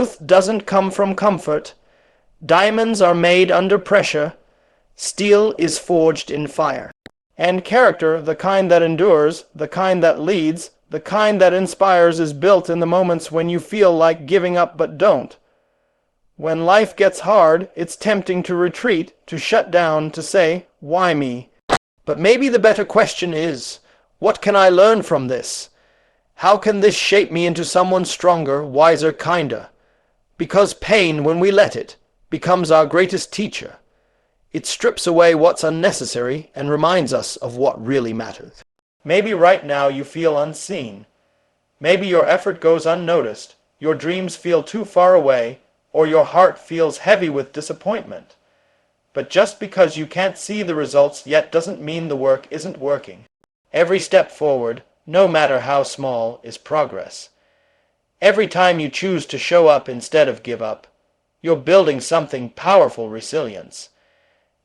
Growth doesn't come from comfort. Diamonds are made under pressure. Steel is forged in fire. And character, the kind that endures, the kind that leads, the kind that inspires, is built in the moments when you feel like giving up but don't. When life gets hard, it's tempting to retreat, to shut down, to say, "Why me?" But maybe the better question is, what can I learn from this? How can this shape me into someone stronger, wiser, kinder? Because pain, when we let it, becomes our greatest teacher. It strips away what's unnecessary and reminds us of what really matters. Maybe right now you feel unseen. Maybe your effort goes unnoticed, your dreams feel too far away, or your heart feels heavy with disappointment. But just because you can't see the results yet doesn't mean the work isn't working. Every step forward, no matter how small, is progress. Every time you choose to show up instead of give up, you're building something powerful, resilience.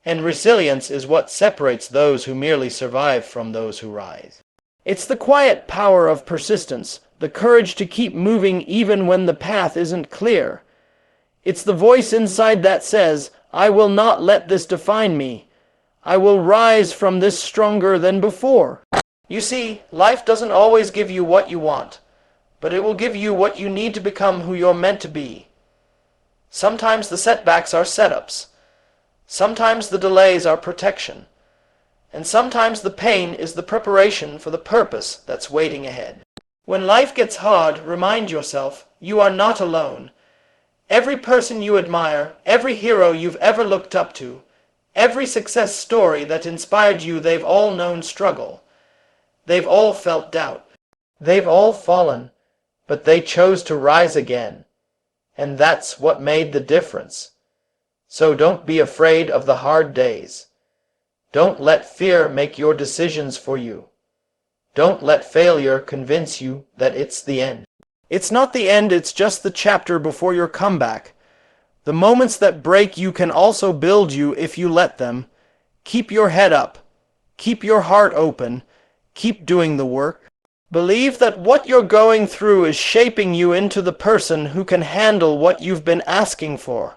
And resilience is what separates those who merely survive from those who rise. It's the quiet power of persistence, the courage to keep moving even when the path isn't clear. It's the voice inside that says, "I will not let this define me. I will rise from this stronger than before." You see, life doesn't always give you what you want, but it will give you what you need to become who you're meant to be. Sometimes the setbacks are setups. Sometimes the delays are protection. And sometimes the pain is the preparation for the purpose that's waiting ahead. When life gets hard, remind yourself you are not alone. Every person you admire, every hero you've ever looked up to, every success story that inspired you, they've all known struggle. They've all felt doubt. They've all fallen, but they chose to rise again. And that's what made the difference. So don't be afraid of the hard days. Don't let fear make your decisions for you. Don't let failure convince you that it's the end. It's not the end, it's just the chapter before your comeback. The moments that break you can also build you if you let them. Keep your head up. Keep your heart open. Keep doing the work. Believe that what you're going through is shaping you into the person who can handle what you've been asking for.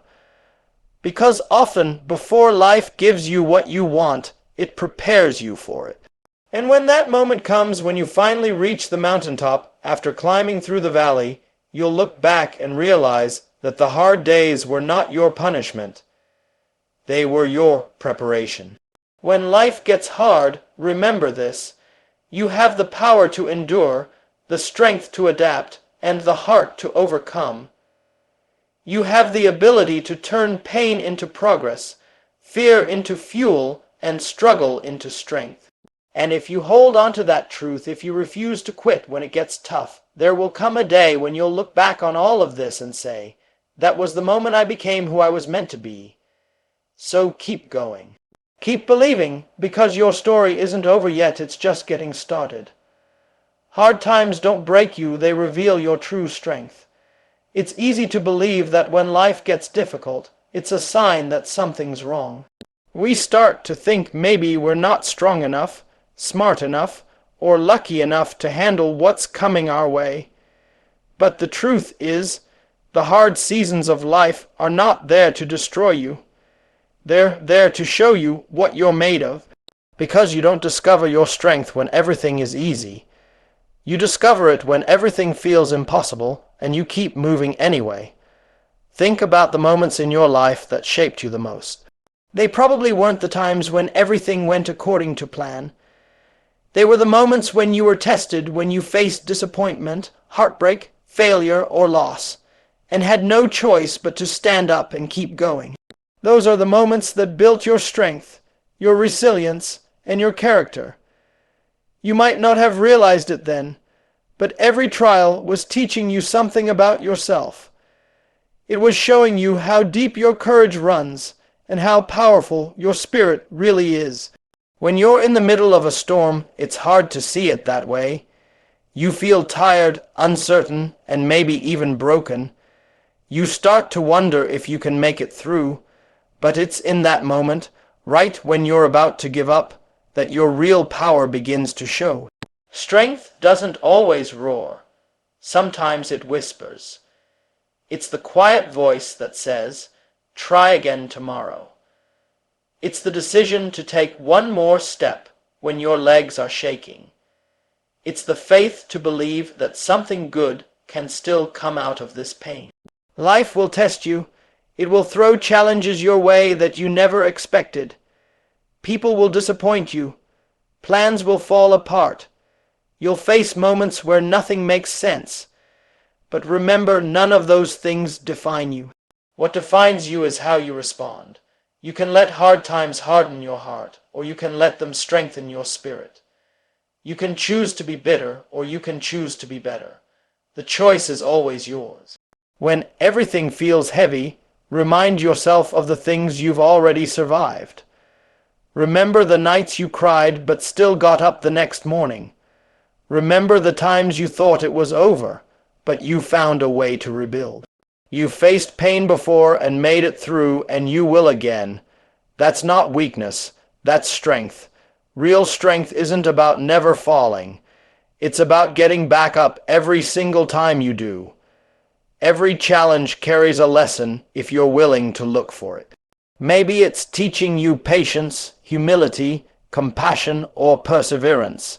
Because often, before life gives you what you want, it prepares you for it. And when that moment comes, when you finally reach the mountaintop, after climbing through the valley, you'll look back and realize that the hard days were not your punishment. They were your preparation. When life gets hard, remember this. You have the power to endure, the strength to adapt, and the heart to overcome. You have the ability to turn pain into progress, fear into fuel, and struggle into strength. And if you hold on to that truth, if you refuse to quit when it gets tough, there will come a day when you'll look back on all of this and say, "That was the moment I became who I was meant to be." So keep going. Keep believing, because your story isn't over yet, it's just getting started. Hard times don't break you, they reveal your true strength. It's easy to believe that when life gets difficult, it's a sign that something's wrong. We start to think maybe we're not strong enough, smart enough, or lucky enough to handle what's coming our way. But the truth is, the hard seasons of life are not there to destroy you. They're there to show you what you're made of. Because you don't discover your strength when everything is easy. You discover it when everything feels impossible, and you keep moving anyway. Think about the moments in your life that shaped you the most. They probably weren't the times when everything went according to plan. They were the moments when you were tested, when you faced disappointment, heartbreak, failure, or loss, and had no choice but to stand up and keep going. Those are the moments that built your strength, your resilience, and your character. You might not have realized it then, but every trial was teaching you something about yourself. It was showing you how deep your courage runs and how powerful your spirit really is. When you're in the middle of a storm, it's hard to see it that way. You feel tired, uncertain, and maybe even broken. You start to wonder if you can make it through. But it's in that moment, right when you're about to give up, that your real power begins to show. Strength doesn't always roar. Sometimes it whispers. It's the quiet voice that says, try again tomorrow. It's the decision to take one more step when your legs are shaking. It's the faith to believe that something good can still come out of this pain. Life will test you. It will throw challenges your way that you never expected. People will disappoint you. Plans will fall apart. You'll face moments where nothing makes sense. But remember, none of those things define you. What defines you is how you respond. You can let hard times harden your heart, or you can let them strengthen your spirit. You can choose to be bitter, or you can choose to be better. The choice is always yours. When everything feels heavy, remind yourself of the things you've already survived. Remember the nights you cried but still got up the next morning. Remember the times you thought it was over, but you found a way to rebuild. You faced pain before and made it through, and you will again. That's not weakness, that's strength. Real strength isn't about never falling. It's about getting back up every single time you do. Every challenge carries a lesson if you're willing to look for it. Maybe it's teaching you patience, humility, compassion, or perseverance.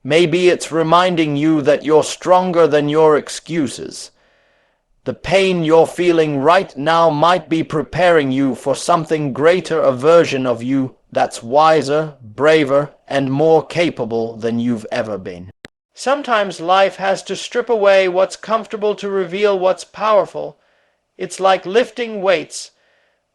Maybe it's reminding you that you're stronger than your excuses. The pain you're feeling right now might be preparing you for something greater, a version of you that's wiser, braver, and more capable than you've ever been. Sometimes life has to strip away what's comfortable to reveal what's powerful. It's like lifting weights.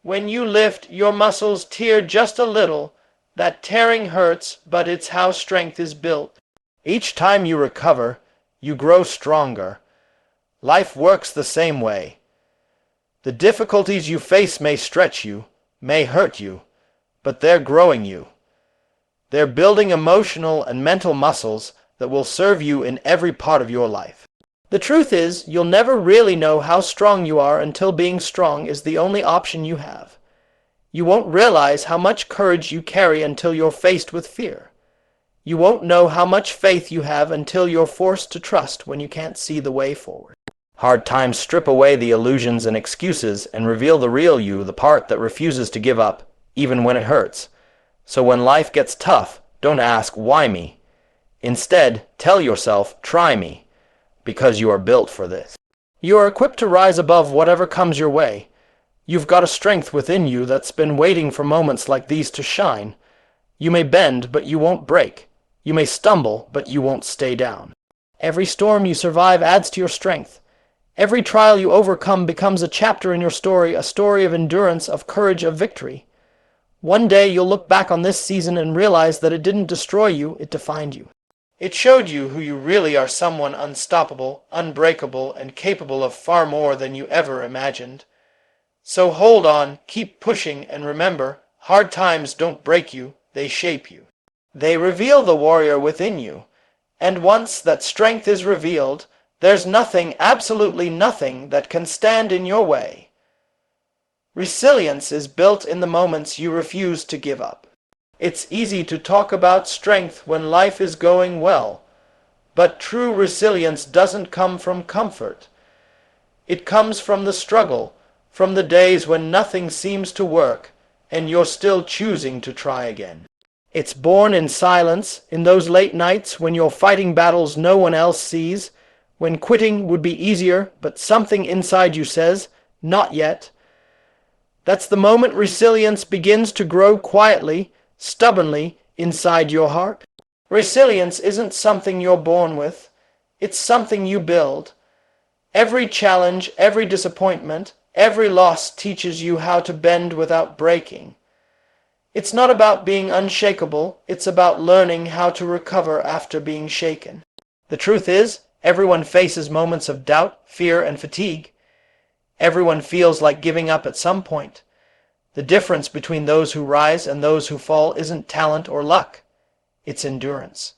When you lift, your muscles tear just a little. That tearing hurts, but it's how strength is built. Each time you recover, you grow stronger. Life works the same way. The difficulties you face may stretch you, may hurt you, but they're growing you. They're building emotional and mental muscles that will serve you in every part of your life. The truth is, you'll never really know how strong you are until being strong is the only option you have. You won't realize how much courage you carry until you're faced with fear. You won't know how much faith you have until you're forced to trust when you can't see the way forward. Hard times strip away the illusions and excuses and reveal the real you, the part that refuses to give up, even when it hurts. So when life gets tough, don't ask, why me? Instead, tell yourself, try me, because you are built for this. You are equipped to rise above whatever comes your way. You've got a strength within you that's been waiting for moments like these to shine. You may bend, but you won't break. You may stumble, but you won't stay down. Every storm you survive adds to your strength. Every trial you overcome becomes a chapter in your story, a story of endurance, of courage, of victory. One day you'll look back on this season and realize that it didn't destroy you, it defined you. It showed you who you really are, someone unstoppable, unbreakable, and capable of far more than you ever imagined. So hold on, keep pushing, and remember, hard times don't break you, they shape you. They reveal the warrior within you, and once that strength is revealed, there's nothing, absolutely nothing, that can stand in your way. Resilience is built in the moments you refuse to give up. It's easy to talk about strength when life is going well, but true resilience doesn't come from comfort. It comes from the struggle, from the days when nothing seems to work, and you're still choosing to try again. It's born in silence, in those late nights when you're fighting battles no one else sees, when quitting would be easier, but something inside you says, not yet. That's the moment resilience begins to grow quietly, stubbornly, inside your heart. Resilience isn't something you're born with. It's something you build. Every challenge, every disappointment, every loss teaches you how to bend without breaking. It's not about being unshakable, it's about learning how to recover after being shaken. The truth is, everyone faces moments of doubt, fear, and fatigue. Everyone feels like giving up at some point. The difference between those who rise and those who fall isn't talent or luck. It's endurance.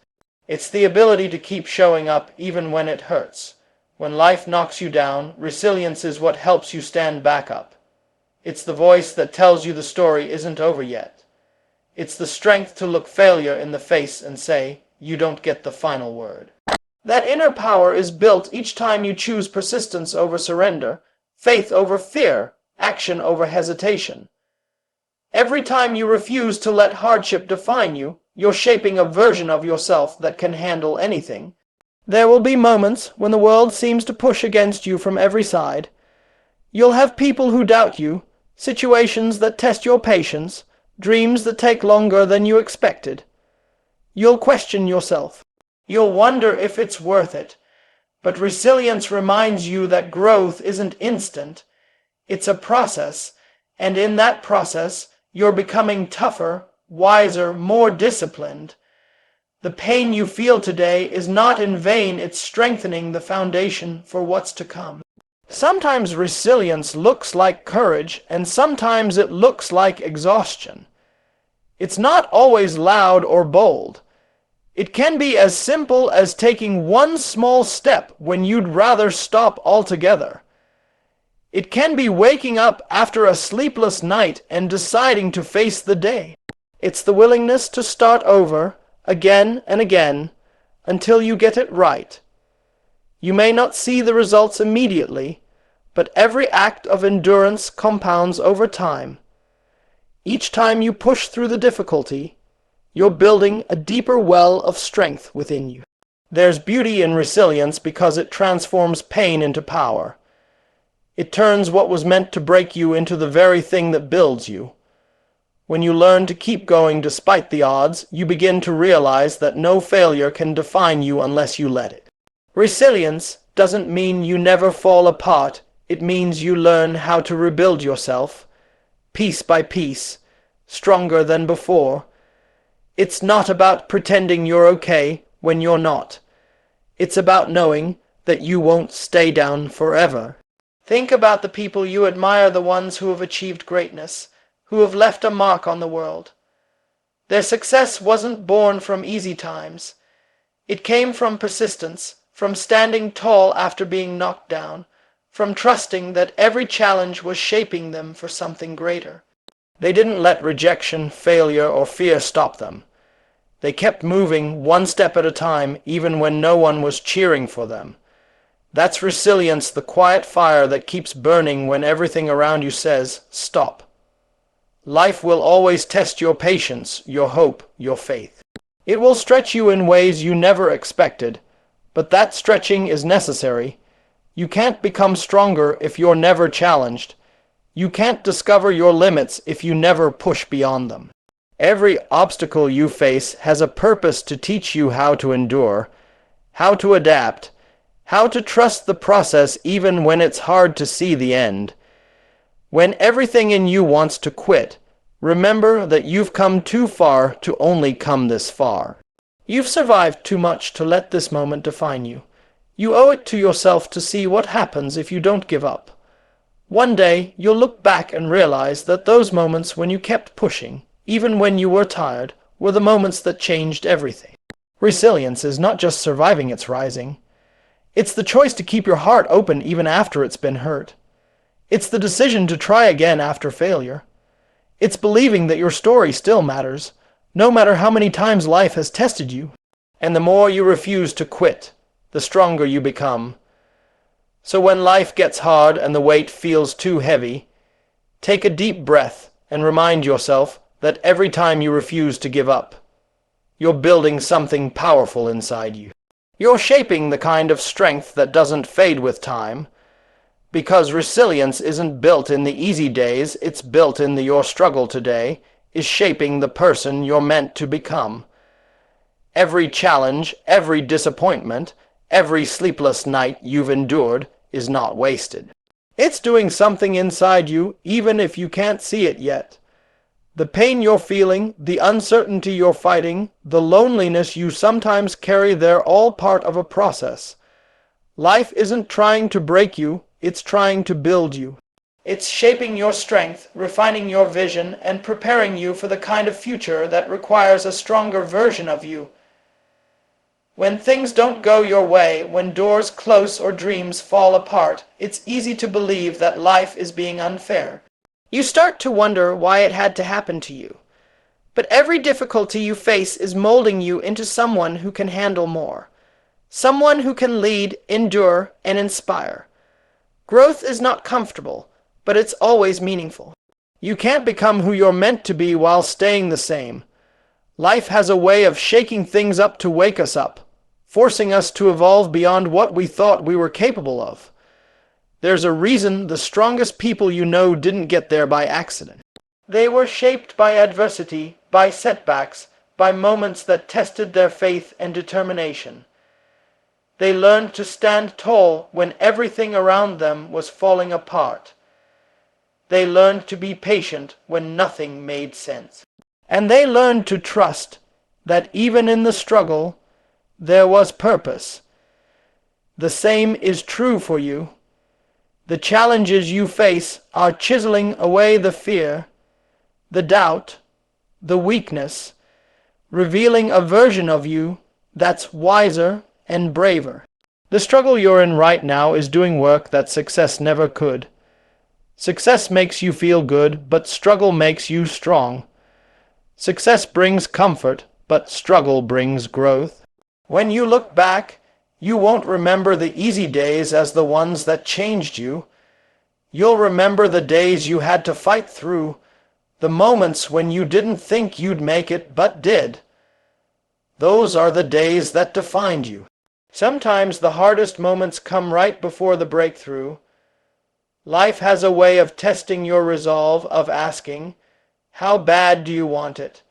It's the ability to keep showing up even when it hurts. When life knocks you down, resilience is what helps you stand back up. It's the voice that tells you the story isn't over yet. It's the strength to look failure in the face and say, you don't get the final word. That inner power is built each time you choose persistence over surrender, faith over fear, action over hesitation. Every time you refuse to let hardship define you, you're shaping a version of yourself that can handle anything. There will be moments when the world seems to push against you from every side. You'll have people who doubt you, situations that test your patience, dreams that take longer than you expected. You'll question yourself. You'll wonder if it's worth it. But resilience reminds you that growth isn't instant. It's a process, and in that process, you're becoming tougher, wiser, more disciplined. The pain you feel today is not in vain, it's strengthening the foundation for what's to come. Sometimes resilience looks like courage, and sometimes it looks like exhaustion. It's not always loud or bold. It can be as simple as taking one small step when you'd rather stop altogether. It can be waking up after a sleepless night and deciding to face the day. It's the willingness to start over, again and again, until you get it right. You may not see the results immediately, but every act of endurance compounds over time. Each time you push through the difficulty, you're building a deeper well of strength within you. There's beauty in resilience because it transforms pain into power. It turns what was meant to break you into the very thing that builds you. When you learn to keep going despite the odds, you begin to realize that no failure can define you unless you let it. Resilience doesn't mean you never fall apart. It means you learn how to rebuild yourself, piece by piece, stronger than before. It's not about pretending you're okay when you're not. It's about knowing that you won't stay down forever. Think about the people you admire, the ones who have achieved greatness, who have left a mark on the world. Their success wasn't born from easy times. It came from persistence, from standing tall after being knocked down, from trusting that every challenge was shaping them for something greater. They didn't let rejection, failure, or fear stop them. They kept moving one step at a time, even when no one was cheering for them. That's resilience, the quiet fire that keeps burning when everything around you says, stop. Life will always test your patience, your hope, your faith. It will stretch you in ways you never expected, but that stretching is necessary. You can't become stronger if you're never challenged. You can't discover your limits if you never push beyond them. Every obstacle you face has a purpose to teach you how to endure, how to adapt, how to trust the process even when it's hard to see the end. When everything in you wants to quit, remember that you've come too far to only come this far. You've survived too much to let this moment define you. You owe it to yourself to see what happens if you don't give up. One day, you'll look back and realize that those moments when you kept pushing, even when you were tired, were the moments that changed everything. Resilience is not just surviving, it's rising. It's the choice to keep your heart open even after it's been hurt. It's the decision to try again after failure. It's believing that your story still matters, no matter how many times life has tested you. And the more you refuse to quit, the stronger you become. So when life gets hard and the weight feels too heavy, take a deep breath and remind yourself that every time you refuse to give up, you're building something powerful inside you. You're shaping the kind of strength that doesn't fade with time, because resilience isn't built in the easy days, it's built in your struggle today, is shaping the person you're meant to become. Every challenge, every disappointment, every sleepless night you've endured is not wasted. It's doing something inside you, even if you can't see it yet. The pain you're feeling, the uncertainty you're fighting, the loneliness you sometimes carry, they're all part of a process. Life isn't trying to break you, it's trying to build you. It's shaping your strength, refining your vision, and preparing you for the kind of future that requires a stronger version of you. When things don't go your way, when doors close or dreams fall apart, it's easy to believe that life is being unfair. You start to wonder why it had to happen to you. But every difficulty you face is molding you into someone who can handle more. Someone who can lead, endure, and inspire. Growth is not comfortable, but it's always meaningful. You can't become who you're meant to be while staying the same. Life has a way of shaking things up to wake us up, forcing us to evolve beyond what we thought we were capable of. There's a reason the strongest people you know didn't get there by accident. They were shaped by adversity, by setbacks, by moments that tested their faith and determination. They learned to stand tall when everything around them was falling apart. They learned to be patient when nothing made sense. And they learned to trust that even in the struggle, there was purpose. The same is true for you. The challenges you face are chiseling away the fear, the doubt, the weakness, revealing a version of you that's wiser and braver. The struggle you're in right now is doing work that success never could. Success makes you feel good, but struggle makes you strong. Success brings comfort, but struggle brings growth. When you look back, you won't remember the easy days as the ones that changed you. You'll remember the days you had to fight through, the moments when you didn't think you'd make it but did. Those are the days that defined you. Sometimes the hardest moments come right before the breakthrough. Life has a way of testing your resolve, of asking, how bad do you want it?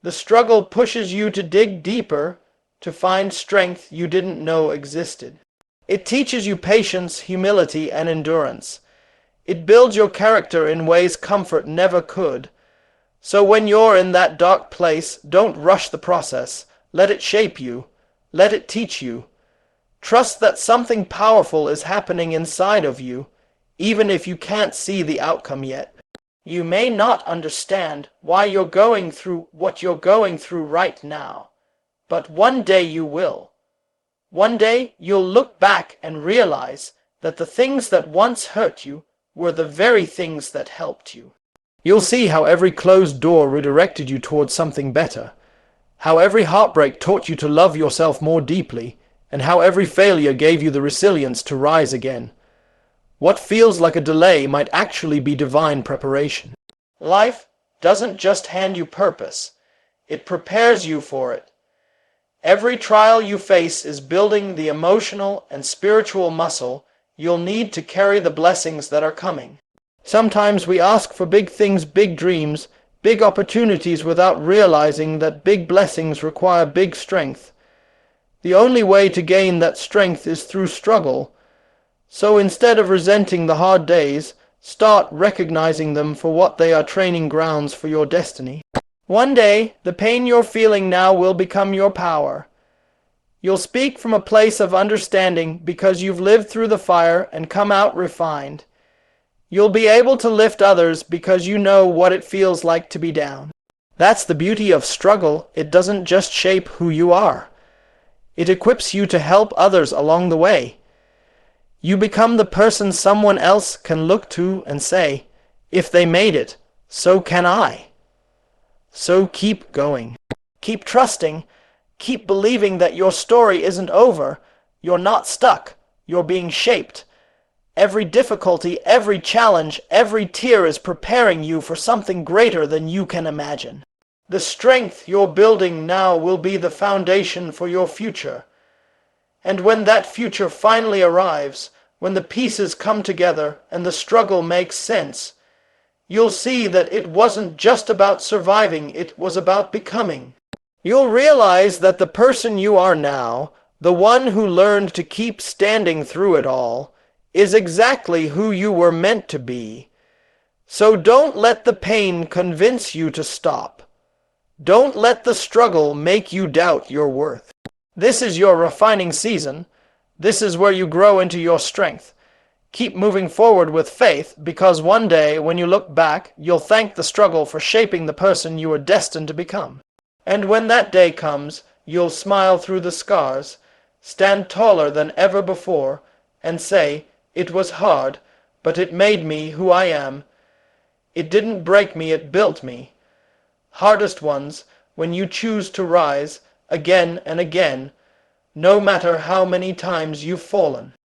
The struggle pushes you to dig deeper, to find strength you didn't know existed. It teaches you patience, humility, and endurance. It builds your character in ways comfort never could. So when you're in that dark place, don't rush the process. Let it shape you. Let it teach you. Trust that something powerful is happening inside of you, even if you can't see the outcome yet. You may not understand why you're going through what you're going through right now, but one day you will. One day you'll look back and realize that the things that once hurt you were the very things that helped you. You'll see how every closed door redirected you towards something better, how every heartbreak taught you to love yourself more deeply, and how every failure gave you the resilience to rise again. What feels like a delay might actually be divine preparation. Life doesn't just hand you purpose, it prepares you for it. Every trial you face is building the emotional and spiritual muscle you'll need to carry the blessings that are coming. Sometimes we ask for big things, big dreams, big opportunities without realizing that big blessings require big strength. The only way to gain that strength is through struggle. So instead of resenting the hard days, start recognizing them for what they are, training grounds for your destiny. One day, the pain you're feeling now will become your power. You'll speak from a place of understanding because you've lived through the fire and come out refined. You'll be able to lift others because you know what it feels like to be down. That's the beauty of struggle. It doesn't just shape who you are. It equips you to help others along the way. You become the person someone else can look to and say, if they made it, so can I. So keep going. Keep trusting. Keep believing that your story isn't over. You're not stuck. You're being shaped. Every difficulty, every challenge, every tear is preparing you for something greater than you can imagine. The strength you're building now will be the foundation for your future. And when that future finally arrives, when the pieces come together and the struggle makes sense, you'll see that it wasn't just about surviving, it was about becoming. You'll realize that the person you are now, the one who learned to keep standing through it all, is exactly who you were meant to be. So don't let the pain convince you to stop. Don't let the struggle make you doubt your worth. This is your refining season. This is where you grow into your strength. Keep moving forward with faith, because one day when you look back, you'll thank the struggle for shaping the person you were destined to become. And when that day comes, you'll smile through the scars, stand taller than ever before, and say, it was hard, but it made me who I am. It didn't break me, it built me. Hardest ones, when you choose to rise, again and again, no matter how many times you've fallen.